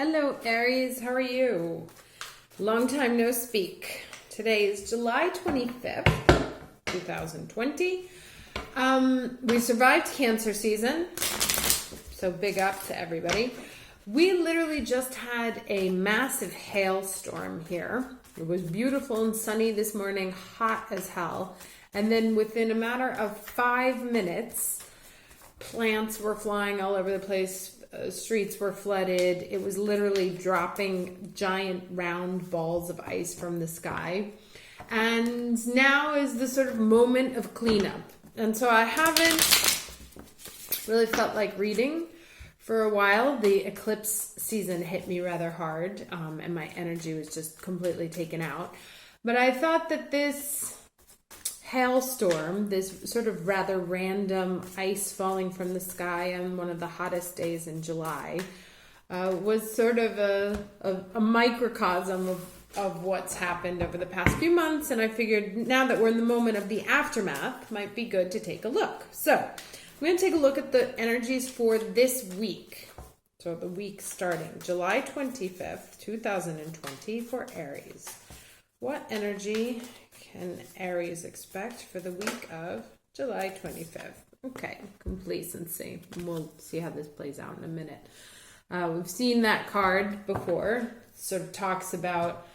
Hello, Aries. How are you? Long time no speak. Today is July 25th, 2020. We survived Cancer season, so big up to everybody. We literally just had a massive hailstorm here. It was beautiful and sunny this morning, hot as hell. And then within a matter of 5 minutes, plants were flying all over the place. Streets were flooded. It was literally dropping giant round balls of ice from the sky. And now is the sort of moment of cleanup. And so I haven't really felt like reading for a while. The eclipse season hit me rather hard, and my energy was just completely taken out. But I thought that this hailstorm, this sort of rather random ice falling from the sky on one of the hottest days in July, was sort of a microcosm of what's happened over the past few months. And I figured now that we're in the moment of the aftermath, might be good to take a look. So I'm going to take a look at the energies for this week. So the week starting July 25th, 2020 for Aries. What energy can Aries expect for the week of July 25th? Okay, complacency. We'll see how this plays out in a minute. We've seen that card before. It sort of talks about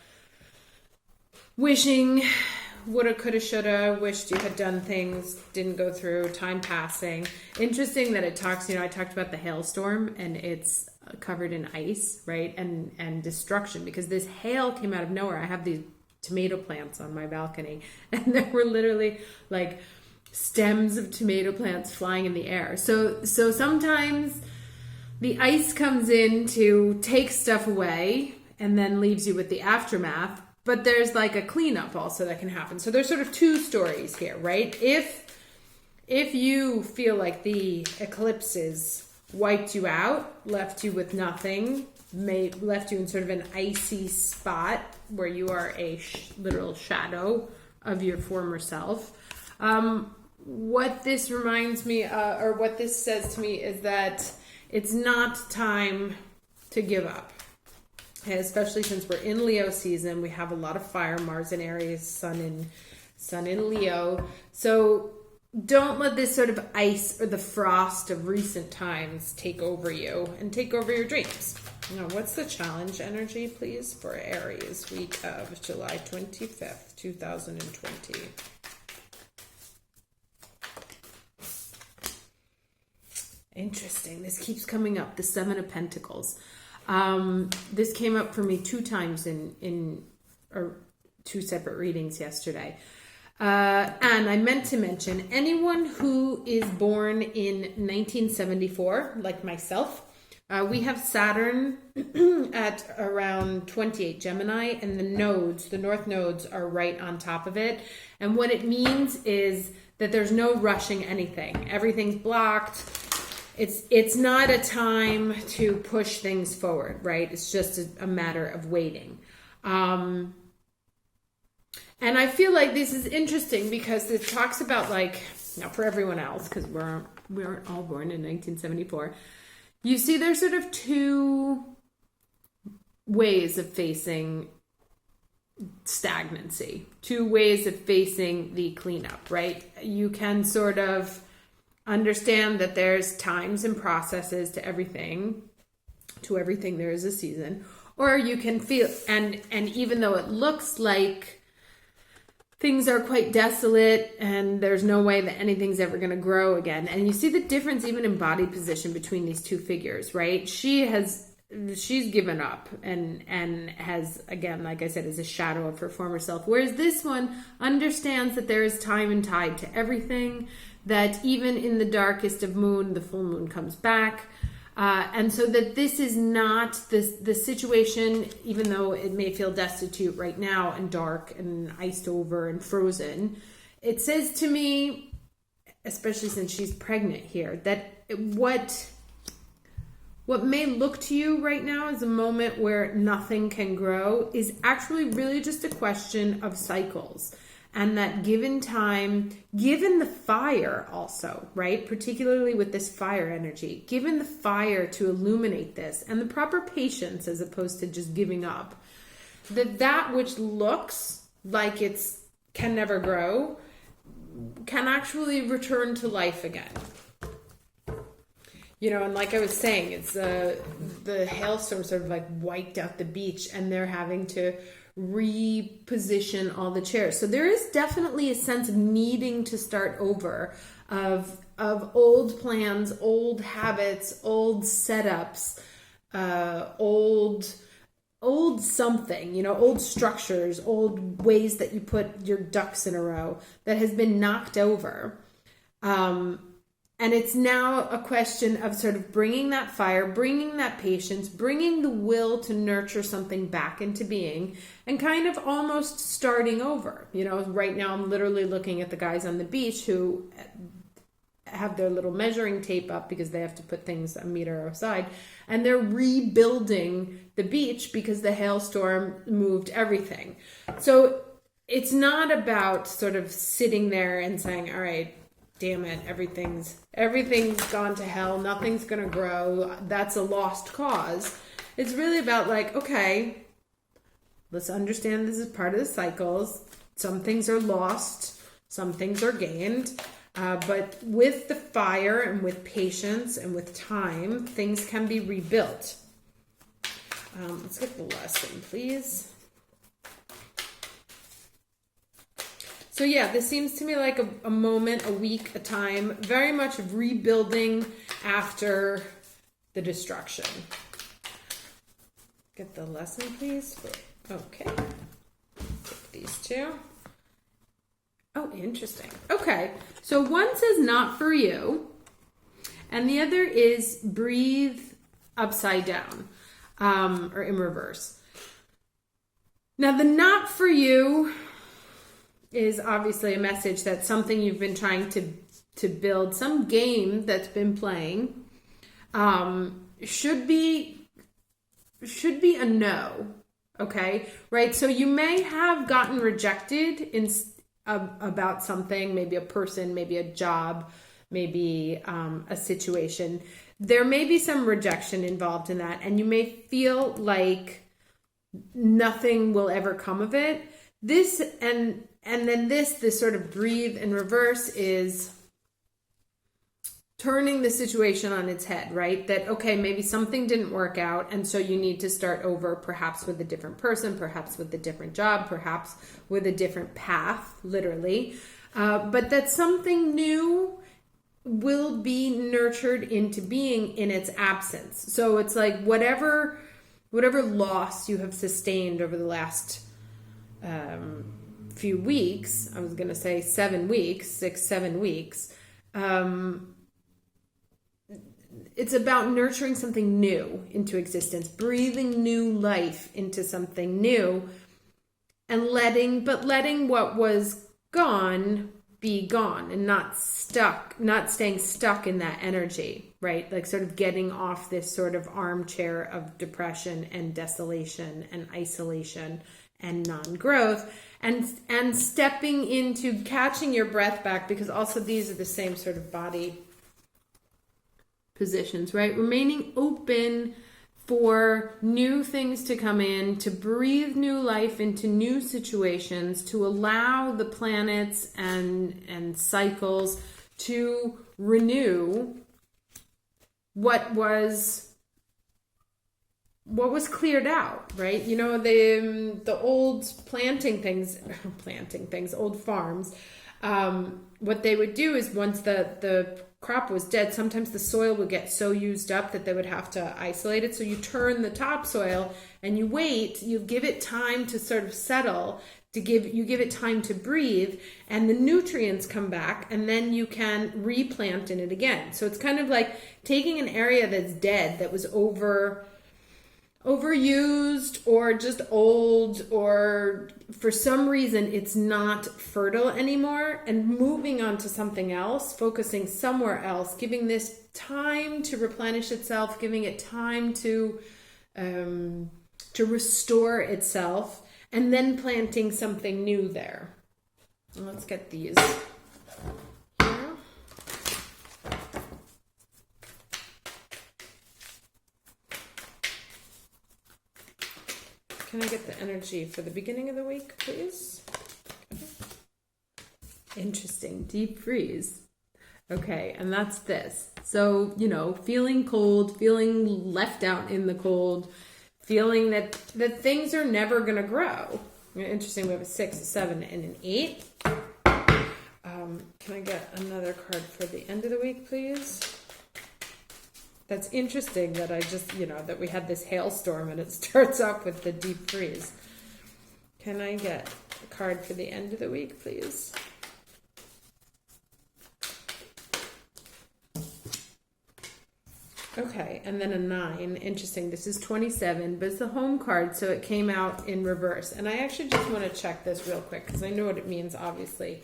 wishing, woulda, coulda, shoulda, wished you had done things, didn't go through, time passing. Interesting that it talks, I talked about the hailstorm and it's covered in ice, right? And destruction, because this hail came out of nowhere. I have these tomato plants on my balcony, and there were literally like stems of tomato plants flying in the air. So sometimes the ice comes in to take stuff away and then leaves you with the aftermath, but there's like a cleanup also that can happen. So there's sort of two stories here, right? If you feel like the eclipses wiped you out, left you with nothing, left you in sort of an icy spot where you are a literal shadow of your former self. What this reminds me, or what this says to me, is that it's not time to give up. Okay, especially since we're in Leo season, we have a lot of fire, Mars in Aries, Sun in Leo. So don't let this sort of ice or the frost of recent times take over you and take over your dreams. Now, what's the challenge energy, please, for Aries, week of July 25th, 2020? Interesting. This keeps coming up, the Seven of Pentacles. This came up for me 2 times in 2 separate readings yesterday. And I meant to mention, anyone who is born in 1974, like myself, we have Saturn at around 28 Gemini, and the north nodes are right on top of it. And what it means is that there's no rushing anything. Everything's blocked. It's not a time to push things forward, right? It's just a matter of waiting. And I feel like this is interesting because it talks about, like, now for everyone else, because we aren't all born in 1974, you see there's sort of 2 ways of facing stagnancy, 2 ways of facing the cleanup, right? You can sort of understand that there's times and processes to everything there is a season, or you can feel, and even though it looks like things are quite desolate and there's no way that anything's ever going to grow again. And you see the difference even in body position between these 2 figures, right? She's given up and has, again, like I said, is a shadow of her former self. Whereas this one understands that there is time and tide to everything, that even in the darkest of moon, the full moon comes back. And so that this is not the situation, even though it may feel destitute right now and dark and iced over and frozen. It says to me, especially since she's pregnant here, that what may look to you right now as a moment where nothing can grow is actually really just a question of cycles. and that given time, given the fire also, right? Particularly with this fire energy, given the fire to illuminate this and the proper patience as opposed to just giving up, that which looks like it's can never grow can actually return to life again. You know, and like I was saying, it's the hailstorm sort of like wiped out the beach, and they're having to reposition all the chairs. So there is definitely a sense of needing to start over, of old plans, old habits, old setups, old something, you know, old structures, old ways that you put your ducks in a row that has been knocked over. And it's now a question of sort of bringing that fire, bringing that patience, bringing the will to nurture something back into being, and kind of almost starting over. You know, right now I'm literally looking at the guys on the beach who have their little measuring tape up because they have to put things a meter outside, and they're rebuilding the beach because the hailstorm moved everything. So it's not about sort of sitting there and saying, all right, damn it, everything's gone to hell, nothing's gonna grow, that's a lost cause. It's really about like, okay, let's understand this is part of the cycles. Some things are lost, some things are gained, but with the fire and with patience and with time, things can be rebuilt. Let's get the lesson, please. So yeah, this seems to me like a moment, a week, a time, very much of rebuilding after the destruction. Get the lesson, please. Okay. Take these two. Oh, interesting. Okay. So one says not for you, and the other is breathe upside down, or in reverse. Now the not for you is obviously a message that something you've been trying to build, some game that's been playing, should be a no. Okay, right? So you may have gotten rejected about something, maybe a person, maybe a job, maybe a situation. There may be some rejection involved in that, and you may feel like nothing will ever come of it. This and then this sort of breathe in reverse is turning the situation on its head, right? That, okay, maybe something didn't work out, and so you need to start over, perhaps with a different person, perhaps with a different job, perhaps with a different path, literally. But that something new will be nurtured into being in its absence. So it's like whatever loss you have sustained over the last few weeks, I was going to say 7 weeks, 6-7 weeks, it's about nurturing something new into existence, breathing new life into something new, and letting what was gone be gone, and not staying stuck in that energy, right? Like sort of getting off this sort of armchair of depression and desolation and isolation and non-growth, and stepping into catching your breath back, because also these are the same sort of body positions, right? Remaining open for new things to come in, to breathe new life into new situations, to allow the planets and cycles to renew what was cleared out, right? You know, the old old farms, what they would do is once the crop was dead, sometimes the soil would get so used up that they would have to isolate it. So you turn the topsoil and you wait, you give it time to sort of settle, you give it time to breathe, and the nutrients come back, and then you can replant in it again. So it's kind of like taking an area that's dead, that was overused or just old, or for some reason it's not fertile anymore, and moving on to something else, focusing somewhere else, giving this time to replenish itself, giving it time to restore itself, and then planting something new there. Let's get these. Can I get the energy for the beginning of the week, please? Interesting. Deep freeze. Okay, and that's this. So, you know, feeling cold, feeling left out in the cold, feeling that things are never going to grow. Interesting, we have a 6, a 7, and an 8. Can I get another card for the end of the week, please? That's interesting that I just, you know, that we had this hailstorm and it starts off with the deep freeze. Can I get a card for the end of the week, please? Okay, and then a 9. Interesting. This is 27, but it's the home card, so it came out in reverse. And I actually just want to check this real quick because I know what it means, obviously.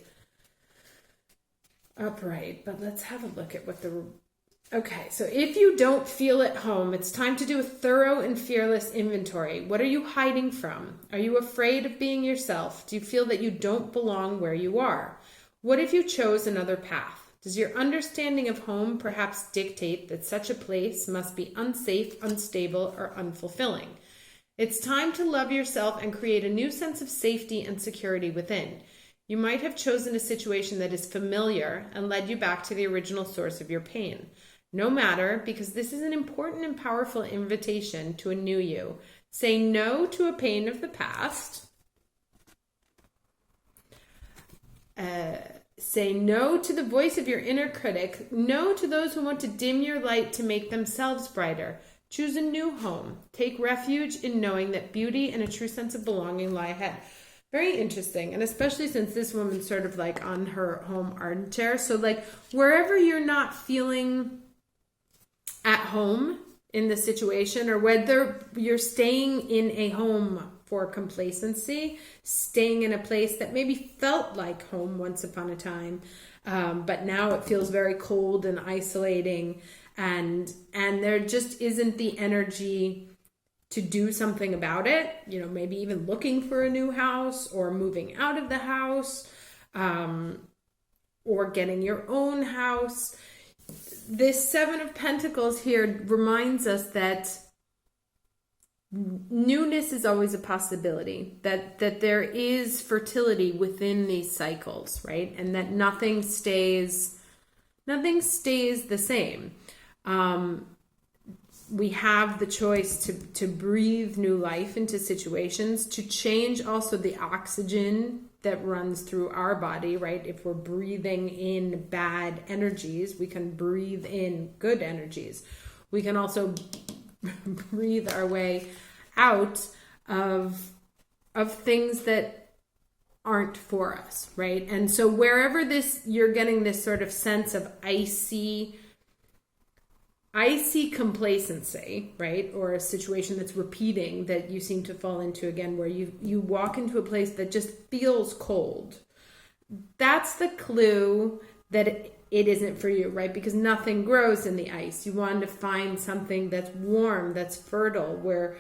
Upright, but let's have a look at what the... Okay, so if you don't feel at home, it's time to do a thorough and fearless inventory. What are you hiding from? Are you afraid of being yourself? Do you feel that you don't belong where you are? What if you chose another path? Does your understanding of home perhaps dictate that such a place must be unsafe, unstable, or unfulfilling? It's time to love yourself and create a new sense of safety and security within. You might have chosen a situation that is familiar and led you back to the original source of your pain. No matter, because this is an important and powerful invitation to a new you. Say no to a pain of the past. Say no to the voice of your inner critic. No to those who want to dim your light to make themselves brighter. Choose a new home. Take refuge in knowing that beauty and a true sense of belonging lie ahead. Very interesting, and especially since this woman's sort of like on her home armchair. So like wherever you're not feeling at home in the situation, or whether you're staying in a home for complacency, staying in a place that maybe felt like home once upon a time, but now it feels very cold and isolating, and there just isn't the energy to do something about it, you know, maybe even looking for a new house or moving out of the house, or getting your own house. This 7 of Pentacles here reminds us that newness is always a possibility, that there is fertility within these cycles, right? And that nothing stays the same. We have the choice to breathe new life into situations, to change also the oxygen that runs through our body, right? If we're breathing in bad energies, we can breathe in good energies. We can also breathe our way out of things that aren't for us, right? And so wherever you're getting this sort of sense of icy complacency, right? Or a situation that's repeating that you seem to fall into again, where you walk into a place that just feels cold. That's the clue that it isn't for you, right? Because nothing grows in the ice. You want to find something that's warm, that's fertile, where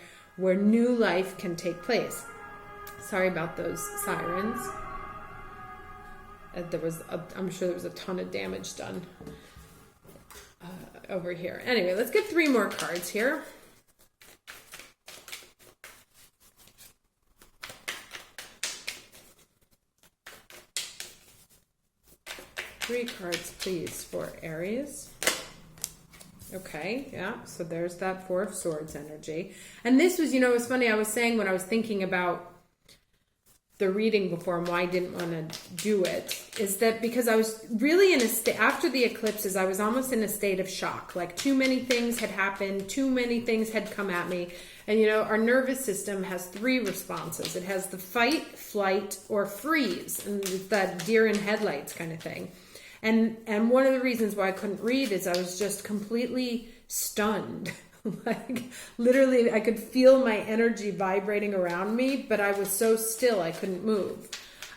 new life can take place. Sorry about those sirens. I'm sure there was a ton of damage done over here. Anyway, let's get 3 more cards here. Three cards, please, for Aries. Okay, yeah, so there's that 4 of Swords energy. And this was, it was funny, I was saying when I was thinking about the reading before and why I didn't want to do it, is that because I was really in a state, after the eclipses, I was almost in a state of shock. Like too many things had happened, too many things had come at me. And our nervous system has 3 responses. It has the fight, flight, or freeze. And it's that deer in headlights kind of thing. And one of the reasons why I couldn't read is I was just completely stunned. Like literally I could feel my energy vibrating around me, but I was so still I couldn't move.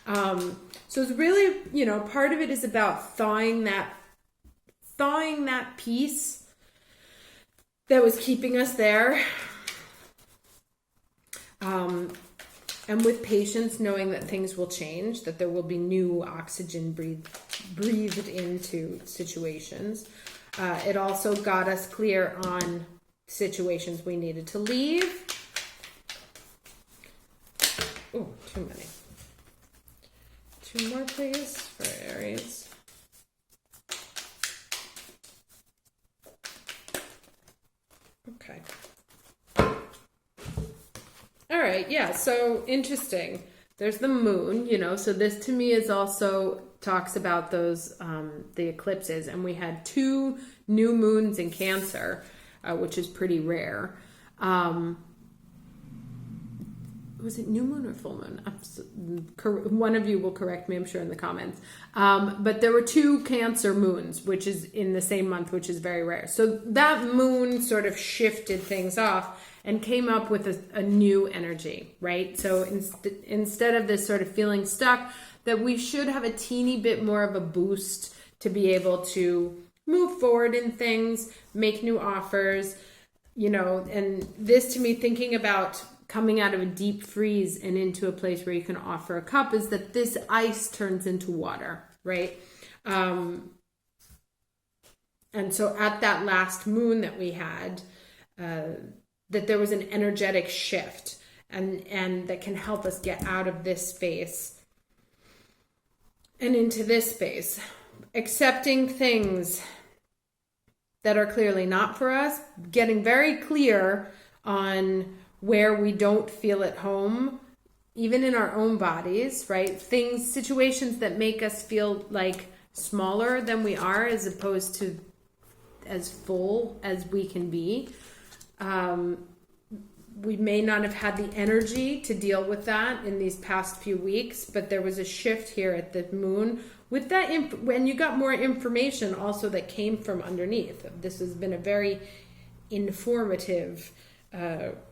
So it's really, part of it is about thawing that piece that was keeping us there. and with patience, knowing that things will change, that there will be new oxygen breathed into situations. It also got us clear on situations we needed to leave. Oh, too many. 2 more, please, for Aries. Okay. All right, yeah, so interesting. There's the moon, you know, so this to me is also talks about those, the eclipses, and we had 2 new moons in Cancer, which is pretty rare. Was it new moon or full moon? One of you will correct me, I'm sure, in the comments. But there were 2 Cancer moons, which is in the same month, which is very rare. So that moon sort of shifted things off and came up with a new energy, right? So instead of this sort of feeling stuck, that we should have a teeny bit more of a boost to be able to move forward in things, make new offers, you know, and this to me, thinking about coming out of a deep freeze and into a place where you can offer a cup, is that this ice turns into water, right? And so at that last moon that we had, that there was an energetic shift and that can help us get out of this space and into this space, accepting things that are clearly not for us, getting very clear on where we don't feel at home, even in our own bodies, right? Things, situations that make us feel like smaller than we are, as opposed to as full as we can be. We may not have had the energy to deal with that in these past few weeks, but there was a shift here at the moon with that. When you got more information also that came from underneath. This has been a very informative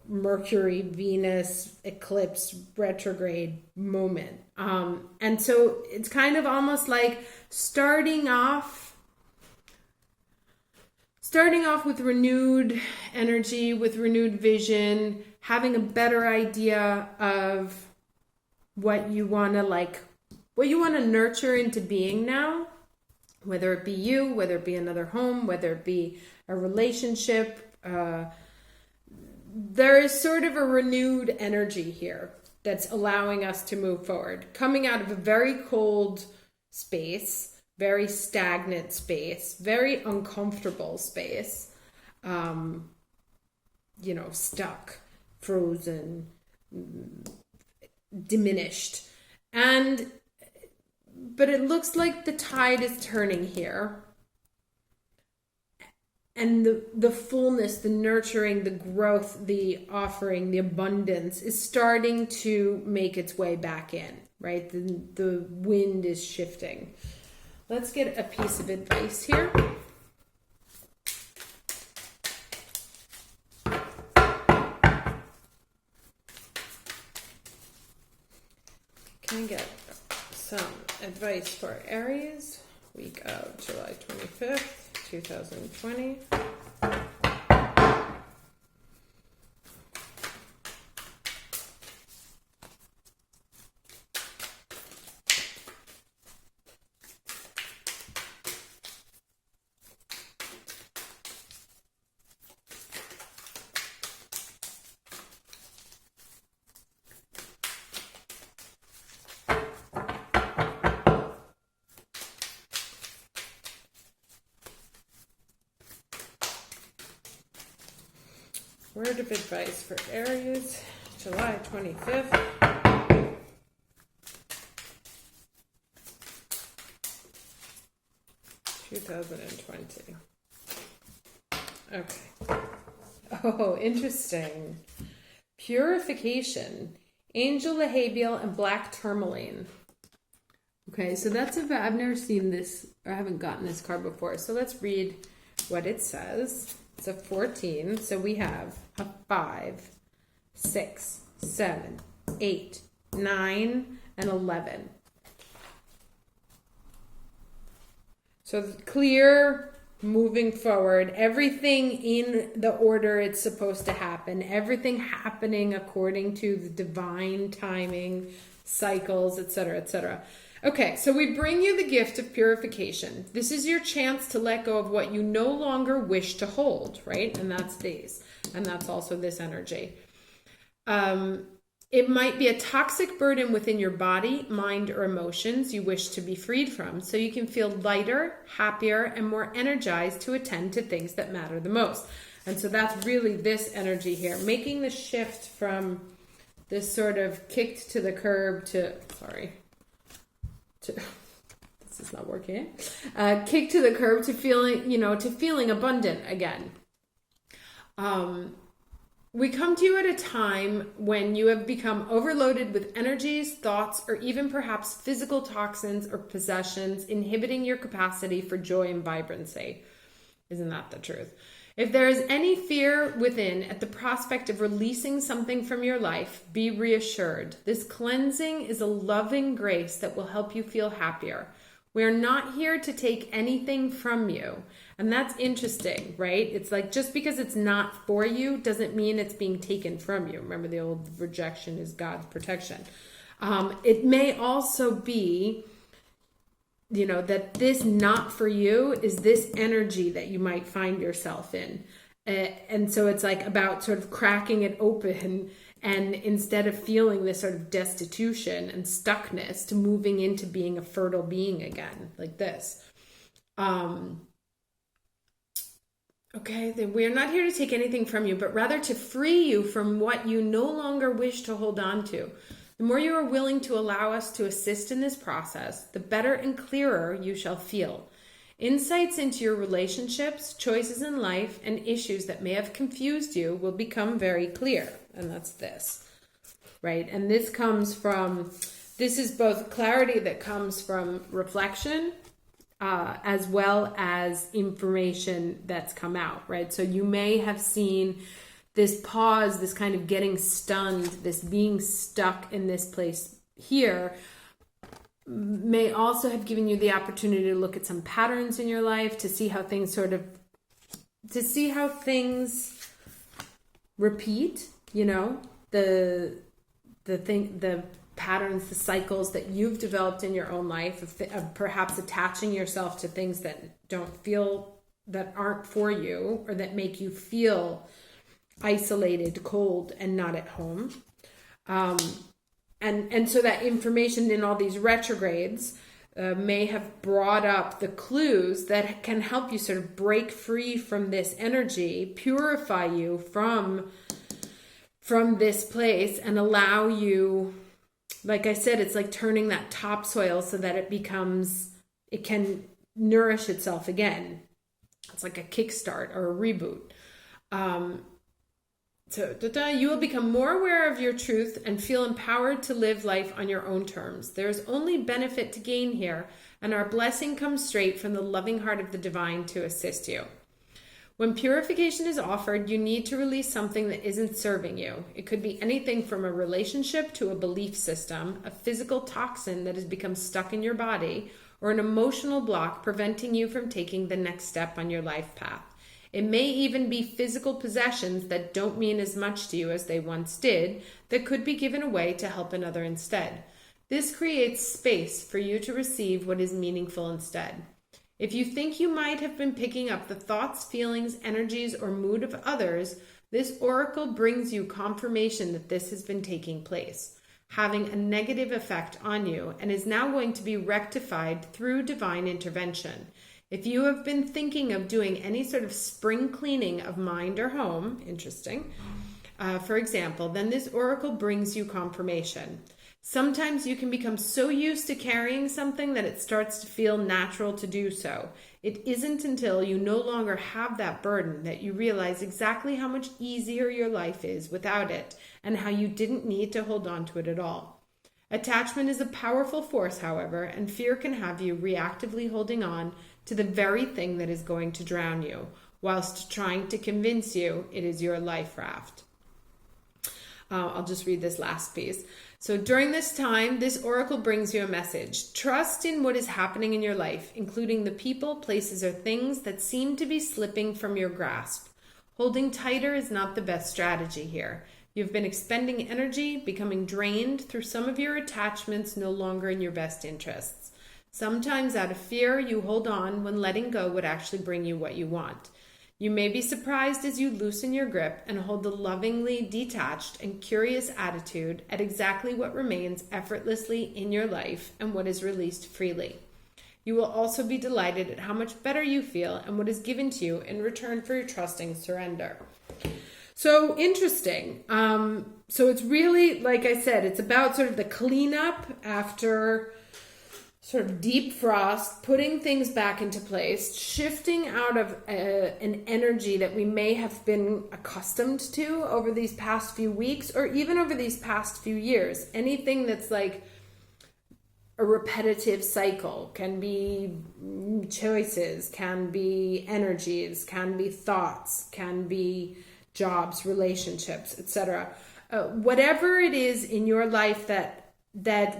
Mercury, Venus, eclipse, retrograde moment. And so it's kind of almost like starting off with renewed energy, with renewed vision, having a better idea of what you want to nurture into being now, whether it be you, whether it be another home, whether it be a relationship. There is sort of a renewed energy here that's allowing us to move forward, coming out of a very cold space, very stagnant space, very uncomfortable space, you know, stuck, frozen, diminished. But it looks like the tide is turning here. And the fullness, the nurturing, the growth, the offering, the abundance is starting to make its way back in, right? The wind is shifting. Let's get a piece of advice here. Can I get some advice for Aries, week of July 25th, 2020? Word of advice for Aries, July 25th. (2020). Okay. Oh, interesting. Purification, angel lahabial, and black tourmaline. Okay, so that's I've never seen this, or I haven't gotten this card before. So let's read what it says. It's a 14. So we have a 5, 6, 7, 8, 9, and 11. So clear moving forward, everything in the order it's supposed to happen, everything happening according to the divine timing, cycles, etc., etc. Okay, so we bring you the gift of purification. This is your chance to let go of what you no longer wish to hold, right? And that's these. And that's also this energy. It might be a toxic burden within your body, mind, or emotions you wish to be freed from, so you can feel lighter, happier, and more energized to attend to things that matter the most. And so that's really this energy here, making the shift from this sort of kicked to the curb to, this is not working. Kicked to the curb to feeling, to feeling abundant again. We come to you at a time when you have become overloaded with energies, thoughts, or even perhaps physical toxins or possessions, inhibiting your capacity for joy and vibrancy. Isn't that the truth? If there is any fear within at the prospect of releasing something from your life, be reassured. This cleansing is a loving grace that will help you feel happier. We are not here to take anything from you. And that's interesting, right? It's like just because it's not for you doesn't mean it's being taken from you. Remember the old rejection is God's protection. It may also be, that this not for you is this energy that you might find yourself in. And so it's like about sort of cracking it open, and instead of feeling this sort of destitution and stuckness, to moving into being a fertile being again, like this. Okay, then we are not here to take anything from you, but rather to free you from what you no longer wish to hold on to. The more you are willing to allow us to assist in this process, the better and clearer you shall feel. Insights into your relationships, choices in life, and issues that may have confused you will become very clear. And that's this, right? And this is both clarity that comes from reflection, as well as information that's come out, right? So you may have seen this pause, this kind of getting stunned, this being stuck in this place here, may also have given you the opportunity to look at some patterns in your life, to see how things repeat, the patterns, the cycles that you've developed in your own life of perhaps attaching yourself to things that aren't for you, or that make you feel isolated, cold, and not at home. And so that information in all these retrogrades may have brought up the clues that can help you sort of break free from this energy, purify you from this place, and allow you, like I said, it's like turning that topsoil so that it can nourish itself again. It's like a kickstart or a reboot. You will become more aware of your truth and feel empowered to live life on your own terms. There is only benefit to gain here, and our blessing comes straight from the loving heart of the divine to assist you. When purification is offered, you need to release something that isn't serving you. It could be anything from a relationship to a belief system, a physical toxin that has become stuck in your body, or an emotional block preventing you from taking the next step on your life path. It may even be physical possessions that don't mean as much to you as they once did, that could be given away to help another instead. This creates space for you to receive what is meaningful instead. If you think you might have been picking up the thoughts, feelings, energies, or mood of others, this oracle brings you confirmation that this has been taking place, having a negative effect on you, and is now going to be rectified through divine intervention. If you have been thinking of doing any sort of spring cleaning of mind or home, interesting, for example, then this oracle brings you confirmation. Sometimes you can become so used to carrying something that it starts to feel natural to do so. It isn't until you no longer have that burden that you realize exactly how much easier your life is without it, and how you didn't need to hold on to it at all. Attachment is a powerful force, however, and fear can have you reactively holding on to the very thing that is going to drown you, whilst trying to convince you it is your life raft. I'll just read this last piece. So during this time, this oracle brings you a message. Trust in what is happening in your life, including the people, places, or things that seem to be slipping from your grasp. Holding tighter is not the best strategy here. You've been expending energy, becoming drained through some of your attachments no longer in your best interests. Sometimes out of fear, you hold on when letting go would actually bring you what you want. You may be surprised as you loosen your grip and hold a lovingly detached and curious attitude at exactly what remains effortlessly in your life and what is released freely. You will also be delighted at how much better you feel and what is given to you in return for your trusting surrender. So interesting. So it's really, like I said, it's about sort of the cleanup after sort of deep frost, putting things back into place, shifting out of an energy that we may have been accustomed to over these past few weeks or even over these past few years. Anything that's like a repetitive cycle can be choices, can be energies, can be thoughts, can be jobs, relationships, etc. Whatever it is in your life that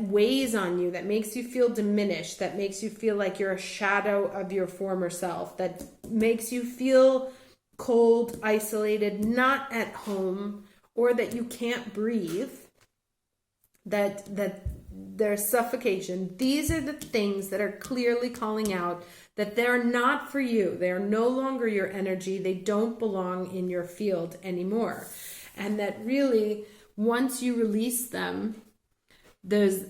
weighs on you, that makes you feel diminished, that makes you feel like you're a shadow of your former self, that makes you feel cold, isolated, not at home, or that you can't breathe, that there's suffocation. These are the things that are clearly calling out that they're not for you. They are no longer your energy. They don't belong in your field anymore. And that really, once you release them, there's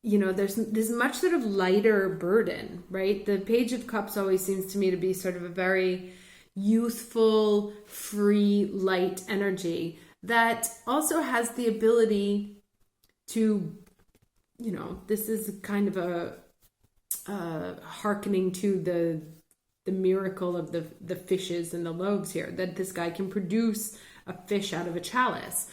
this much sort of lighter burden, right? The Page of Cups always seems to me to be sort of a very youthful, free, light energy that also has the ability to, this is kind of a hearkening to the miracle of the fishes and the loaves here, that this guy can produce a fish out of a chalice.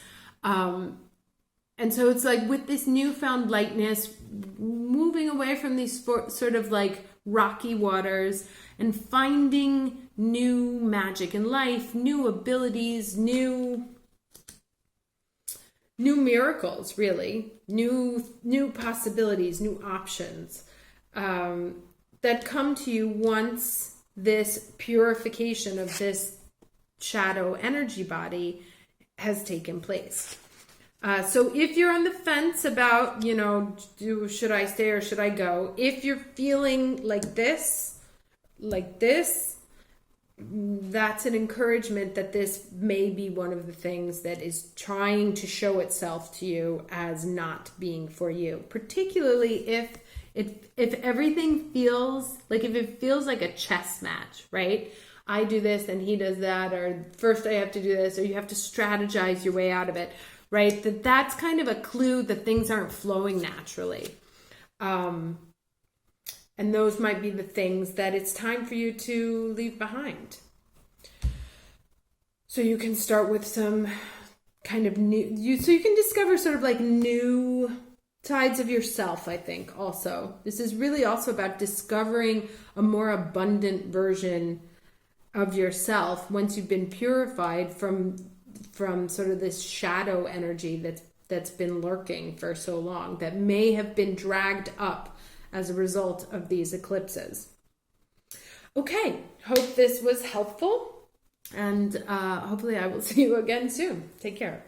And so it's like with this newfound lightness, moving away from these sort of like rocky waters and finding new magic in life, new abilities, new miracles, really, new possibilities, new options that come to you once this purification of this shadow energy body has taken place. So if you're on the fence about, should I stay or should I go? If you're feeling like this, that's an encouragement that this may be one of the things that is trying to show itself to you as not being for you. Particularly if everything feels like, if it feels like a chess match, right? I do this and he does that, or first I have to do this, or you have to strategize your way out of it. Right? That's kind of a clue that things aren't flowing naturally. And those might be the things that it's time for you to leave behind. So you can start with some kind of so you can discover sort of like new sides of yourself, I think, also. This is really also about discovering a more abundant version of yourself once you've been purified from sort of this shadow energy that's been lurking for so long, that may have been dragged up as a result of these eclipses. Okay, hope this was helpful, and hopefully I will see you again soon. Take care.